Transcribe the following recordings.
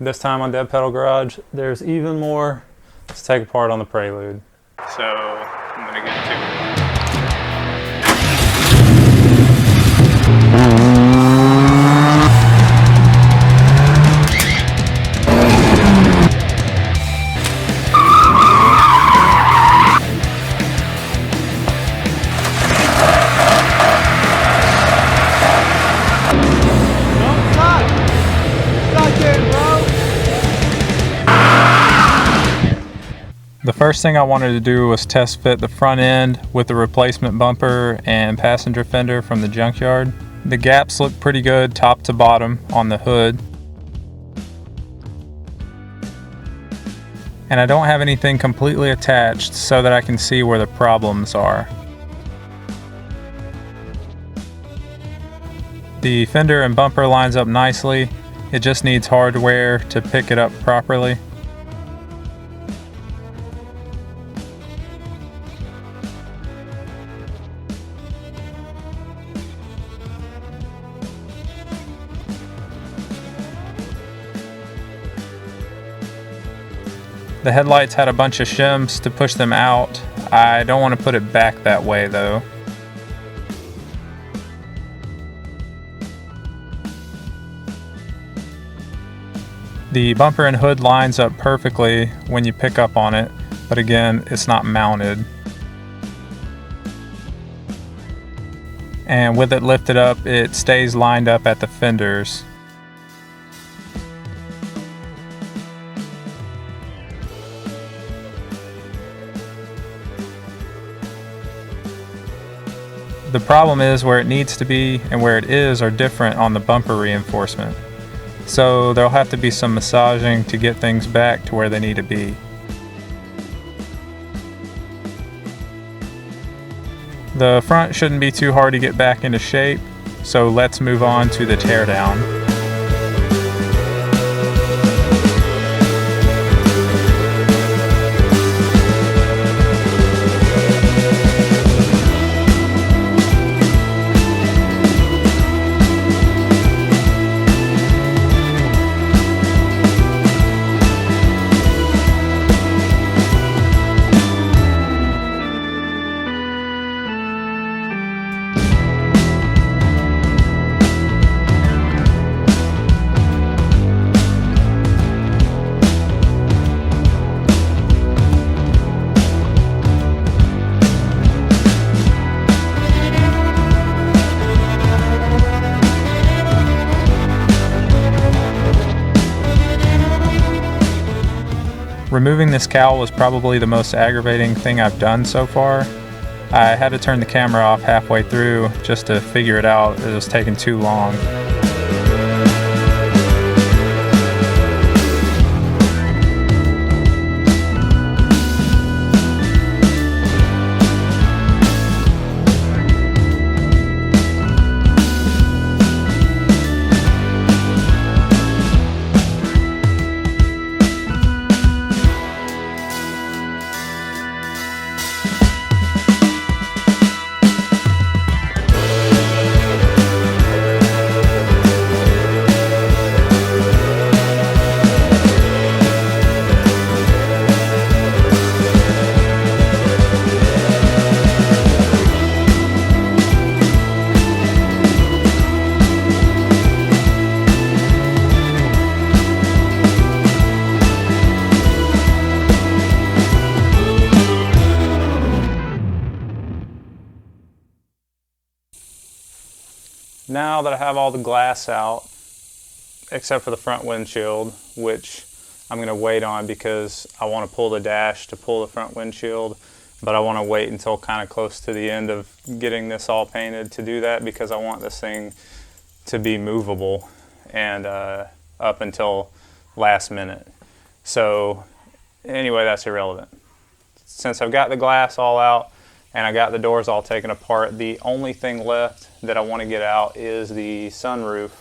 This time on Dead Pedal Garage, there's even more to take apart on the Prelude. So I'm gonna get to it. The first thing I wanted to do was test fit the front end with the replacement bumper and passenger fender from the junkyard. The gaps look pretty good top to bottom on the hood. And I don't have anything completely attached so that I can see where the problems are. The fender and bumper lines up nicely. It just needs hardware to pick it up properly. The headlights had a bunch of shims to push them out. I don't want to put it back that way though. The bumper and hood lines up perfectly when you pick up on it, but again, it's not mounted. And with it lifted up, it stays lined up at the fenders. The problem is where it needs to be and where it is are different on the bumper reinforcement. So there'll have to be some massaging to get things back to where they need to be. The front shouldn't be too hard to get back into shape, so let's move on to the teardown. Removing this cowl was probably the most aggravating thing I've done so far. I had to turn the camera off halfway through just to figure it out. It was taking too long. Now that I have all the glass out, except for the front windshield, which I'm going to wait on because I want to pull the dash to pull the front windshield, but I want to wait until kind of close to the end of getting this all painted to do that because I want this thing to be movable and up until last minute. So anyway, that's irrelevant. Since I've got the glass all out and I got the doors all taken apart, the only thing left that I want to get out is the sunroof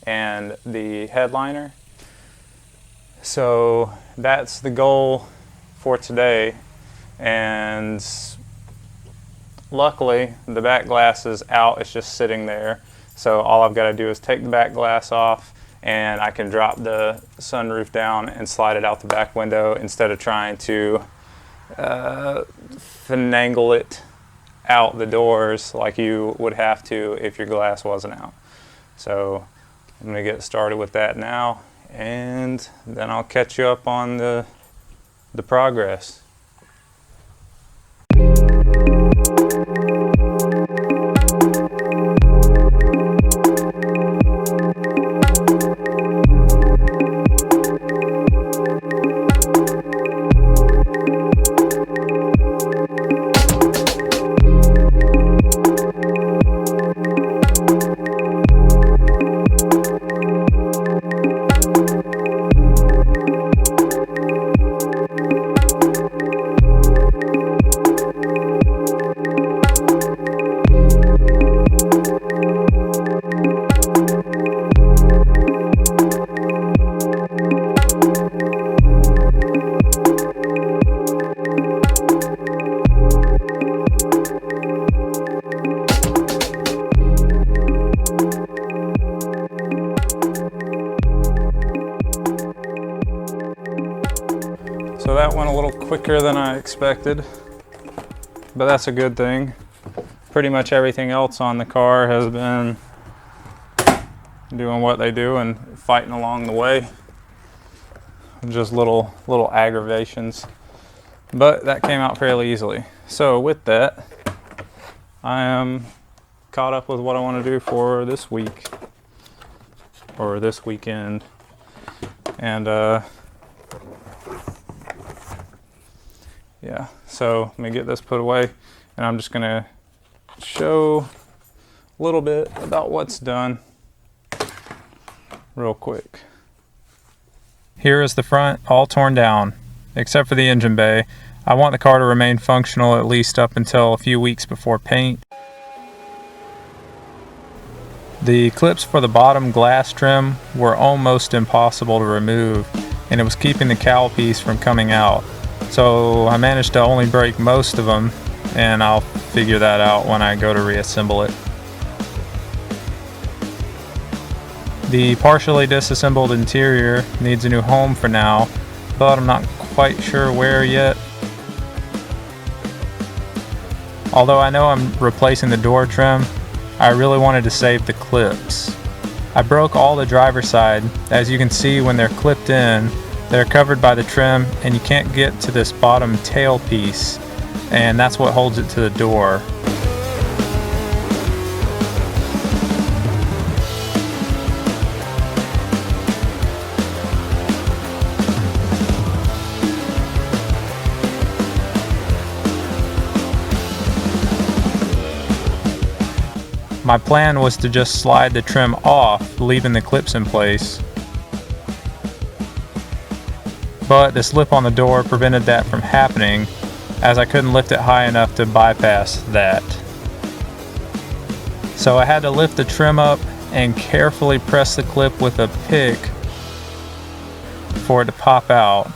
and the headliner. So that's the goal for today, and luckily the back glass is out, it's just sitting there. So all I've got to do is take the back glass off and I can drop the sunroof down and slide it out the back window instead of trying to finagle it out the doors like you would have to if your glass wasn't out. So I'm going to get started with that now, and then I'll catch you up on the progress. So that went a little quicker than I expected, but that's a good thing. Pretty much everything else on the car has been doing what they do and fighting along the way. Just little aggravations, but that came out fairly easily. So with that, I am caught up with what I want to do for this week or this weekend, and yeah, so let me get this put away, and I'm just gonna show a little bit about what's done real quick. Here is the front, all torn down except for the engine bay. I want the car to remain functional at least up until a few weeks before paint. The clips for the bottom glass trim were almost impossible to remove, and it was keeping the cowl piece from coming out. So I managed to only break most of them, and I'll figure that out when I go to reassemble it. The partially disassembled interior needs a new home for now, but I'm not quite sure where yet. Although I know I'm replacing the door trim, I really wanted to save the clips. I broke all the driver's side. As you can see, when they're clipped in, they're covered by the trim, and you can't get to this bottom tail piece, and that's what holds it to the door. My plan was to just slide the trim off, leaving the clips in place. But the slip on the door prevented that from happening, as I couldn't lift it high enough to bypass that. So I had to lift the trim up and carefully press the clip with a pick for it to pop out.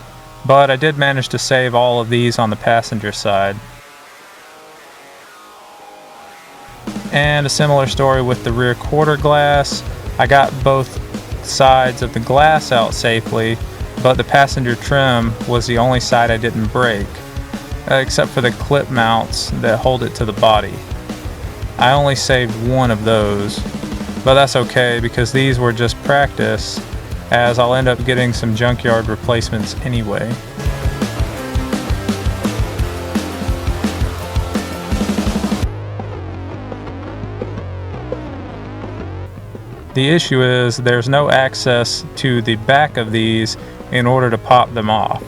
But I did manage to save all of these on the passenger side. And a similar story with the rear quarter glass. I got both sides of the glass out safely, but the passenger trim was the only side I didn't break, except for the clip mounts that hold it to the body. I only saved one of those, but that's okay because these were just practice, as I'll end up getting some junkyard replacements anyway. The issue is there's no access to the back of these in order to pop them off.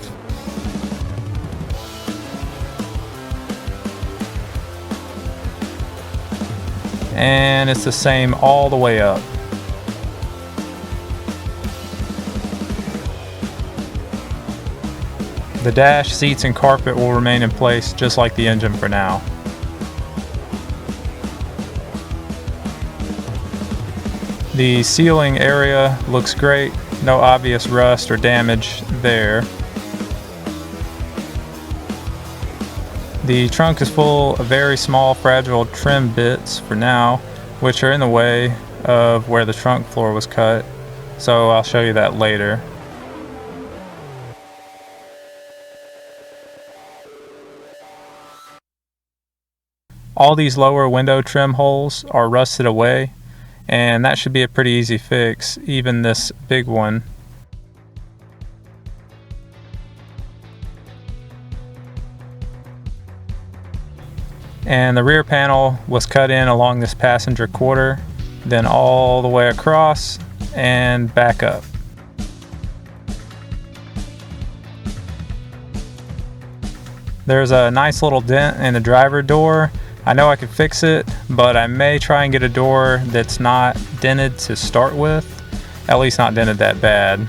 And it's the same all the way up. The dash, seats, and carpet will remain in place just like the engine for now. The ceiling area looks great, no obvious rust or damage there. The trunk is full of very small fragile trim bits for now, which are in the way of where the trunk floor was cut. so I'll show you that later. All these lower window trim holes are rusted away, and that should be a pretty easy fix, even this big one. And the rear panel was cut in along this passenger quarter, then all the way across and back up. There's a nice little dent in the driver door. I know I could fix it, but I may try and get a door that's not dented to start with, at least not dented that bad.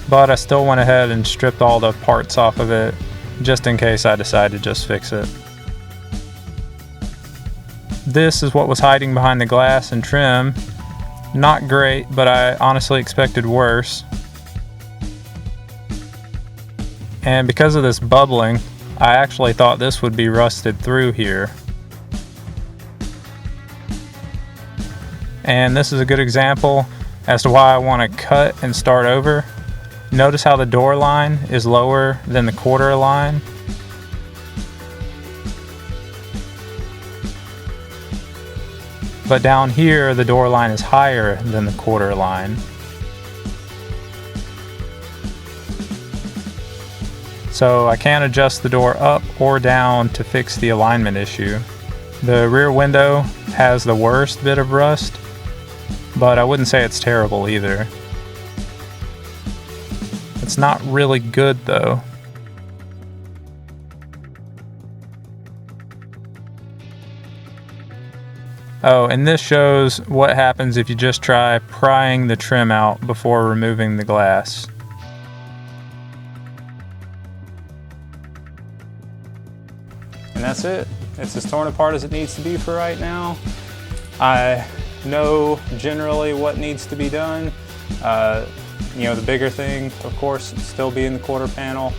But I still went ahead and stripped all the parts off of it, just in case I decide to just fix it. This is what was hiding behind the glass and trim. Not great, but I honestly expected worse. And because of this bubbling, I actually thought this would be rusted through here. And this is a good example as to why I want to cut and start over. Notice how the door line is lower than the quarter line. But down here, the door line is higher than the quarter line. So I can adjust the door up or down to fix the alignment issue. The rear window has the worst bit of rust, but I wouldn't say it's terrible either. It's not really good though. Oh, and this shows what happens if you just try prying the trim out before removing the glass. And that's it. It's as torn apart as it needs to be for right now. I know generally what needs to be done. You know, the bigger thing, of course, still being the quarter panel.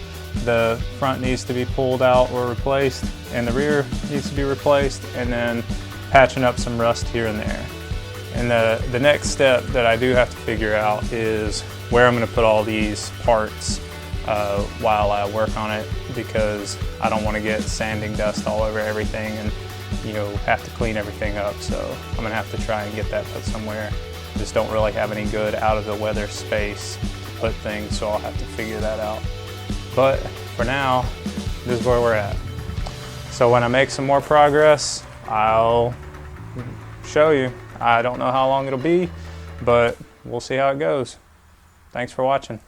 The front needs to be pulled out or replaced, and the rear needs to be replaced, and then patching up some rust here and there. And the next step that I do have to figure out is where I'm going to put all these parts while I work on it, because I don't want to get sanding dust all over everything and, you know, have to clean everything up. So I'm going to have to try and get that put somewhere. Just don't really have any good out of the weather space to put things, so I'll have to figure that out. But for now, this is where we're at. So when I make some more progress, I'll show you. I don't know how long it'll be, but we'll see how it goes. Thanks for watching.